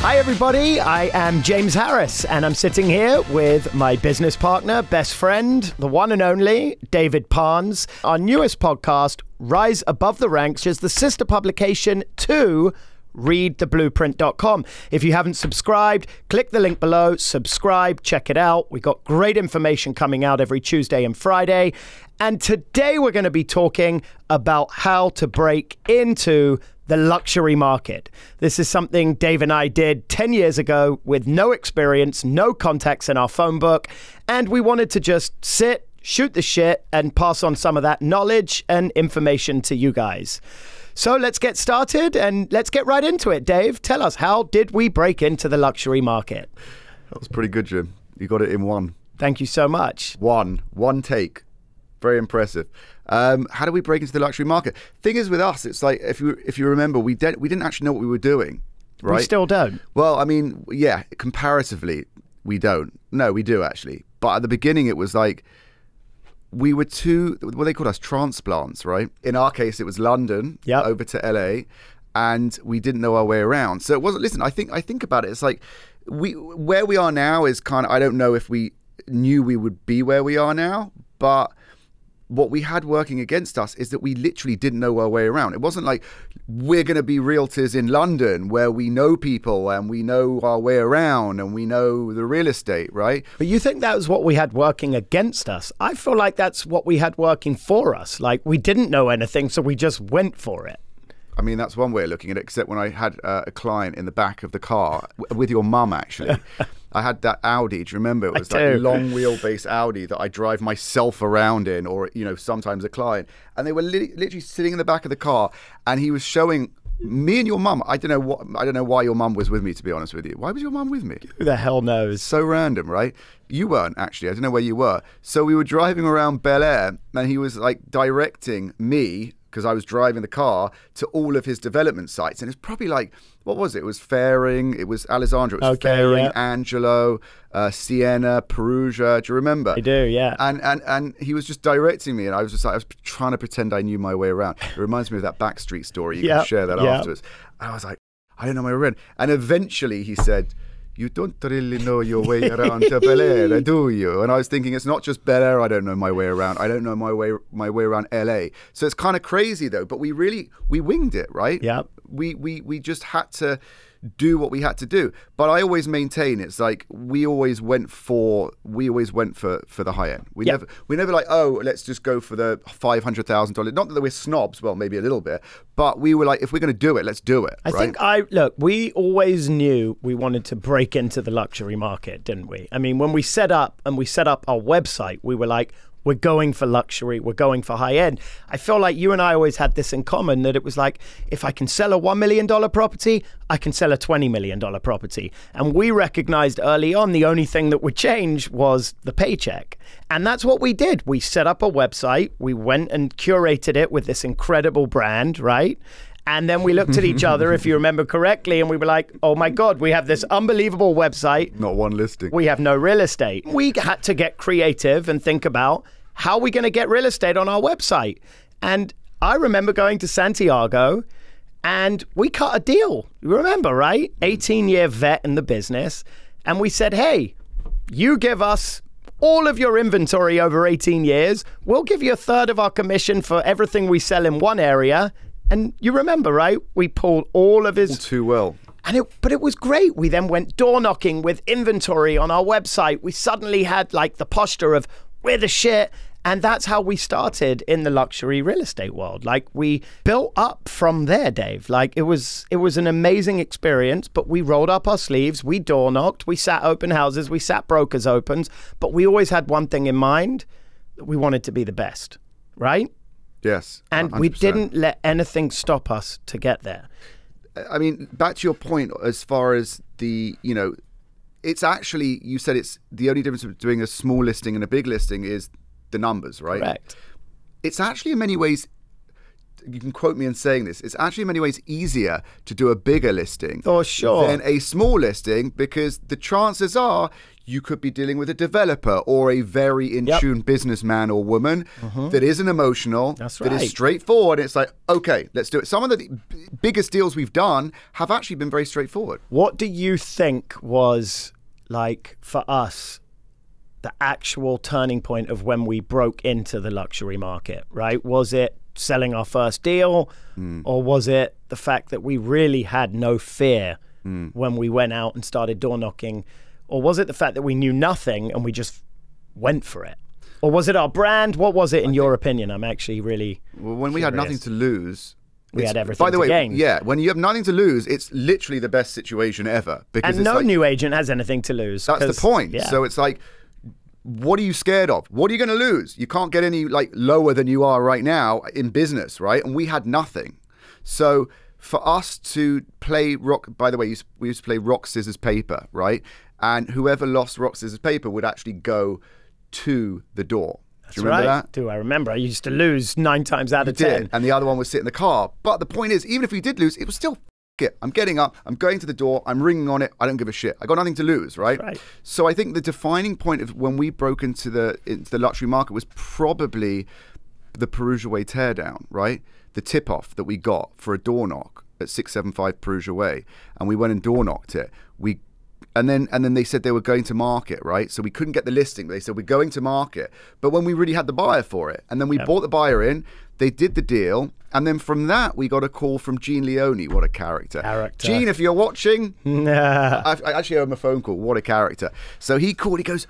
Hi everybody, I am James Harris and I'm sitting here with my business partner, best friend, the one and only David Parnes. Our newest podcast, Rise Above the Ranks, is the sister publication to readtheblueprint.com. If you haven't subscribed, click the link below, subscribe, check it out. We got great information coming out every Tuesday and Friday. And today we're going to be talking about how to break into the luxury market. This is something Dave and I did 10 years ago with no experience, no contacts in our phone book, and we wanted to just sit, shoot the shit, and pass on some of that knowledge and information to you guys. So let's get started and let's get right into it. Dave, tell us, how did we break into the luxury market? That was pretty good, Jim. You got it in one. Thank you so much. One take. Very impressive. How do we break into the luxury market? Thing is with us, it's like, if you remember, we didn't actually know what we were doing, right? We still don't. Well, I mean, yeah, comparatively, we don't. No, we do actually. But at the beginning, it was like, we were what they called us, transplants, right? In our case, it was London over to LA, and we didn't know our way around. So it wasn't, listen, I think about it, it's like, where we are now is kind of, I don't know if we knew we would be where we are now, but what we had working against us is that we literally didn't know our way around. It wasn't like we're going to be realtors in London where we know people and we know our way around and we know the real estate, right? But you think that was what we had working against us? I feel like that's what we had working for us. Like, we didn't know anything, so we just went for it. I mean, that's one way of looking at it, except when I had a client in the back of the car with your mum, actually. I had that Audi. Do you remember? It was that long wheelbase Audi that I drive myself around in, or, you know, sometimes a client. And they were literally sitting in the back of the car, and he was showing me and your mum. I don't know why your mum was with me, to be honest with you. Why was your mum with me? Who the hell knows? So random, right? You weren't, actually. I don't know where you were. So we were driving around Bel Air, and he was like directing me, because I was driving the car, to all of his development sites. And it's probably like, what was it? It was Fairing, it was Alessandro, it was Fairing, Angelo, Siena, Perugia. Do you remember? I do, yeah. And he was just directing me, and I was trying to pretend I knew my way around. It reminds me of that Backstreet story. You can share that afterwards. And I was like, I don't know my way around. And eventually he said, you don't really know your way around to Bel Air, do you? And I was thinking, it's not just Bel Air I don't know my way around. I don't know my way around LA. So it's kind of crazy though, but we winged it, right? Yeah. We just had to do what we had to do. But I always maintain, it's like we always went for the high end. We never like, oh, let's just go for the $500,000. Not that we're snobs, well, maybe a little bit, but we were like, if we're going to do it, let's do it. Look, we always knew we wanted to break into the luxury market, didn't we? I mean, when we set up our website, we were like, we're going for luxury, we're going for high end. I feel like you and I always had this in common, that it was like, if I can sell a $1 million property, I can sell a $20 million property. And we recognized early on the only thing that would change was the paycheck. And that's what we did. We set up a website, we went and curated it with this incredible brand, right? And then we looked at each other, if you remember correctly, and we were like, oh my God, we have this unbelievable website. Not one listing. We have no real estate. We had to get creative and think about, how are we going to get real estate on our website? And I remember going to Santiago and we cut a deal. You remember, right? 18-year vet in the business. And we said, hey, you give us all of your inventory over 18 years. We'll give you a third of our commission for everything we sell in one area. And you remember, right? We pulled all of his... All too well. But it was great. We then went door knocking with inventory on our website. We suddenly had like the posture of, we're the shit. And that's how we started in the luxury real estate world. Like, we built up from there, Dave. Like, it was an amazing experience, but we rolled up our sleeves, we door knocked, we sat open houses, we sat brokers opens, but we always had one thing in mind, that we wanted to be the best, right? Yes. 100%. And we didn't let anything stop us to get there. I mean, back to your point, as far as the, you know, it's actually, you said it's the only difference between doing a small listing and a big listing is the numbers, right? Correct. It's actually in many ways you can quote me in saying this, it's actually in many ways easier to do a bigger listing than a small listing, because the chances are you could be dealing with a developer or a very in-tune businessman or woman that isn't emotional, that is straightforward. It's like, okay, let's do it. Some of the biggest deals we've done have actually been very straightforward. What do you think was, like, for us, the actual turning point of when we broke into the luxury market, right? Was it selling our first deal, or was it the fact that we really had no fear when we went out and started door knocking? Or was it the fact that we knew nothing and we just went for it? Or was it our brand? What was it in your opinion? I'm actually really when we had nothing to lose, we had everything to gain. Yeah, when you have nothing to lose, it's literally the best situation ever. Because and no new agent has anything to lose. That's the point. Yeah. So it's like, what are you scared of? What are you going to lose? You can't get any like lower than you are right now in business, right? And we had nothing. So for us to play rock, by the way, we used to play rock, scissors, paper, right? And whoever lost rock, scissors, paper would actually go to the door. Do you remember that? Do I remember? I used to lose 9 times out of 10. And the other one would sit in the car. But the point is, even if we did lose, it was still it. I'm getting up, I'm going to the door, I'm ringing on it, I don't give a shit. I got nothing to lose, right? So I think the defining point of when we broke into the luxury market was probably the Perugia Way teardown, right? The tip-off that we got for a door knock at 675 Perugia Way. And we went and door knocked it. And then they said they were going to market, right? So we couldn't get the listing. They said, we're going to market. But when we really had the buyer for it, and then we brought the buyer in, they did the deal. And then from that, we got a call from Gene Leone. What a character. Gene, if you're watching, I actually owe him a phone call. What a character. So he called, he goes,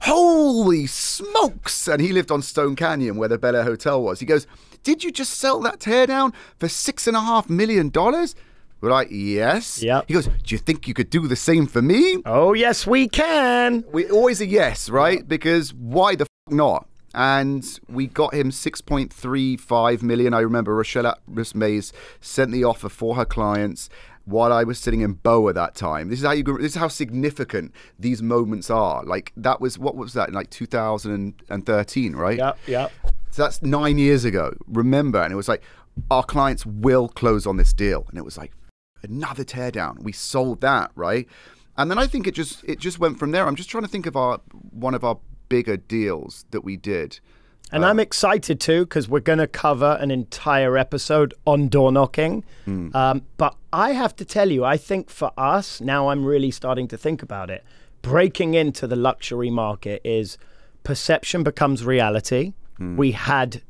holy smokes. And he lived on Stone Canyon where the Bel Air Hotel was. He goes, did you just sell that teardown for $6.5 million? We're like, yes. Yep. He goes, do you think you could do the same for me? Oh, yes, we can. We always a yes, right? Because why the f not? And we got him 6.35 million. I remember Rochelle Mays sent the offer for her clients while I was sitting in Bow at that time. This is how significant these moments are. Like that was, what was that, in like 2013, right? Yep. So that's 9 years ago. Remember, and it was like, our clients will close on this deal. And it was like, another teardown. We sold that, right? And then I think it just went from there. I'm just trying to think of one of our bigger deals that we did. And I'm excited too, because we're going to cover an entire episode on door knocking. But I have to tell you, I think for us, now I'm really starting to think about it, breaking into the luxury market is perception becomes reality. We had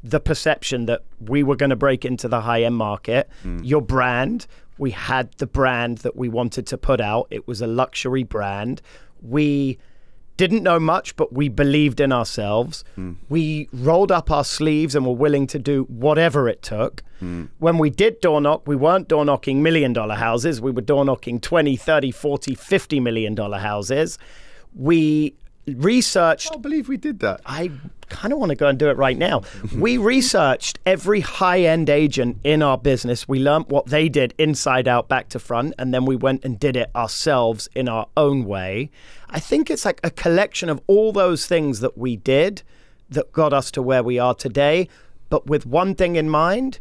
the perception that we were going to break into the high-end market. Your brand, we had the brand that we wanted to put out. It was a luxury brand. We didn't know much, but we believed in ourselves. We rolled up our sleeves and were willing to do whatever it took. When we did door knock, we weren't door knocking $1 million houses. We were door knocking 20, 30, 40, $50 million houses. We researched. I can't believe we did that. I kind of want to go and do it right now. We researched every high-end agent in our business. We learned what they did inside out, back to front, and then we went and did it ourselves in our own way. I think it's like a collection of all those things that we did that got us to where we are today, but with one thing in mind,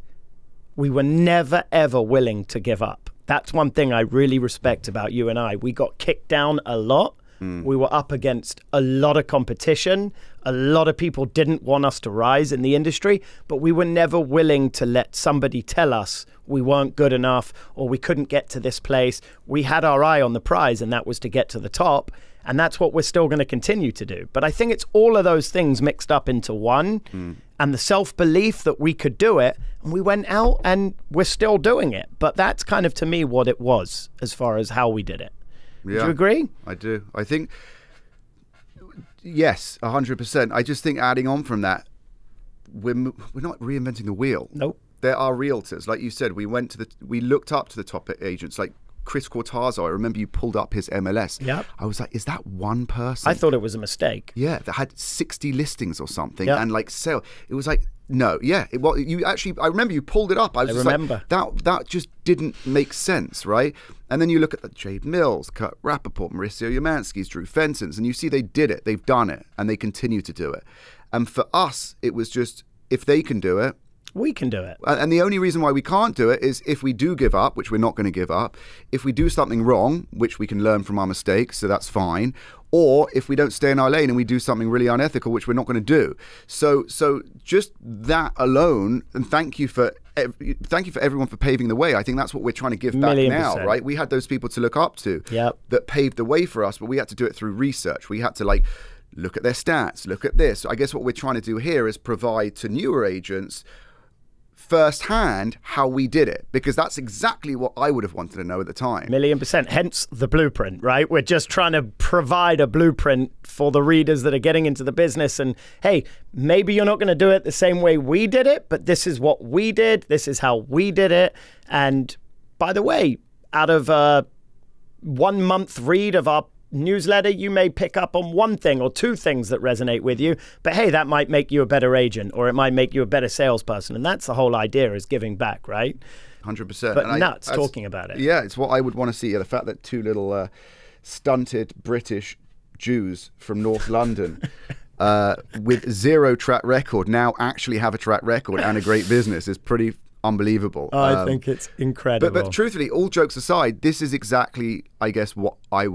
we were never, ever willing to give up. That's one thing I really respect about you and I. We got kicked down a lot. We were up against a lot of competition. A lot of people didn't want us to rise in the industry, but we were never willing to let somebody tell us we weren't good enough or we couldn't get to this place. We had our eye on the prize, and that was to get to the top. And that's what we're still going to continue to do. But I think it's all of those things mixed up into one, and the self-belief that we could do it. And we went out and we're still doing it. But that's kind of, to me, what it was as far as how we did it. Yeah, do you agree? I do. I think, yes, 100%. I just think adding on from that, we're not reinventing the wheel. Nope. There are realtors. Like you said, we looked up to the top agents like Chris Cortazzo. I remember you pulled up his MLS. Yep. I was like, is that one person? I thought it was a mistake. Yeah, that had 60 listings or something. Yep. And like sale. It was like, no, yeah. I remember you pulled it up. I remember. Like, that just didn't make sense, right? And then you look at the Jade Mills, Kurt Rappaport, Mauricio Umansky's, Drew Fenson's, and you see they did it. They've done it, and they continue to do it. And for us, it was just, if they can do it, we can do it. And the only reason why we can't do it is if we do give up, which we're not going to give up, if we do something wrong, which we can learn from our mistakes, so that's fine, or if we don't stay in our lane and we do something really unethical, which we're not going to do. So just that alone, and thank you for everyone for paving the way. I think that's what we're trying to give back now, right? We had those people to look up to that paved the way for us, but we had to do it through research. We had to look at their stats, look at this. I guess what we're trying to do here is provide to newer agents firsthand how we did it, because that's exactly what I would have wanted to know at the time. 1,000,000%. Hence the blueprint, right? We're just trying to provide a blueprint for the readers that are getting into the business. And hey, maybe you're not going to do it the same way we did it, but this is what we did. This is how we did it. And by the way, out of a 1 month read of our newsletter, you may pick up on one thing or two things that resonate with you, but hey, that might make you a better agent, or it might make you a better salesperson. And that's the whole idea, is giving back, right? 100%. But nuts talking about it. Yeah, it's what I would want to see. The fact that two little stunted British Jews from North London with zero track record now actually have a track record and a great business is pretty unbelievable. I think it's incredible. But truthfully, all jokes aside, this is exactly, I guess, what I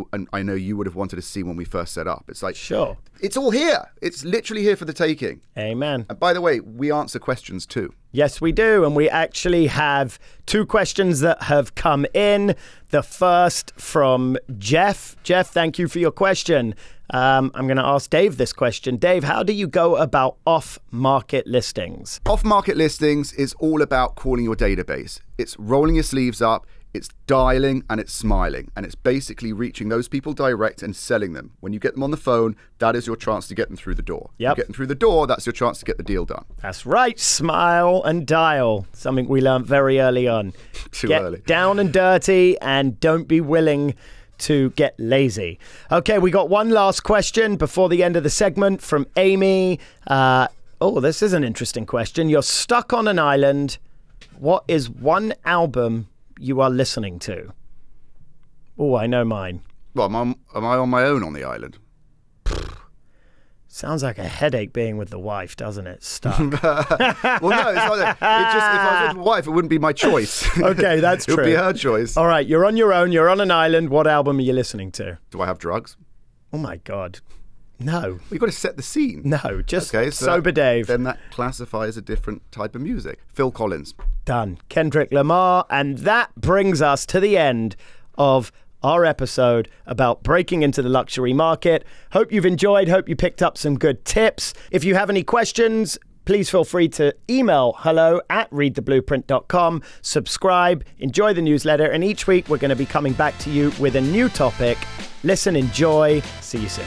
know you would have wanted to see when we first set up. It's like, sure, it's all here. It's literally here for the taking. Amen. And by the way, we answer questions too. Yes, we do. And we actually have 2 questions that have come in. The first from Jeff. Jeff, thank you for your question. I'm going to ask Dave this question. Dave, how do you go about off-market listings? Off-market listings is all about calling your database. It's rolling your sleeves up, it's dialing, and it's smiling. And it's basically reaching those people direct and selling them. When you get them on the phone, that is your chance to get them through the door. Yep. You get them through the door, that's your chance to get the deal done. That's right. Smile and dial. Something we learned very early on. Too early. Get down and dirty, and don't be willing to get lazy. Okay, we got one last question before the end of the segment from Amy. This is an interesting question. You're stuck on an island. What is one album you are listening to? Oh, I know mine. Well, am I on my own on the island? Sounds like a headache being with the wife, doesn't it? Stuck. Well, no, it's not that. It just, if I was with my wife, it wouldn't be my choice. Okay, that's true. It would be her choice. All right, you're on your own. You're on an island. What album are you listening to? Do I have drugs? Oh, my God. No. We've got to set the scene. No, just okay, so sober Dave. Then that classifies a different type of music. Phil Collins. Done. Kendrick Lamar. And that brings us to the end of our episode about breaking into the luxury market. Hope you've enjoyed. Hope you picked up some good tips. If you have any questions, please feel free to email hello@readtheblueprint.com. Subscribe, enjoy the newsletter, and each week we're going to be coming back to you with a new topic. Listen, enjoy. See you soon.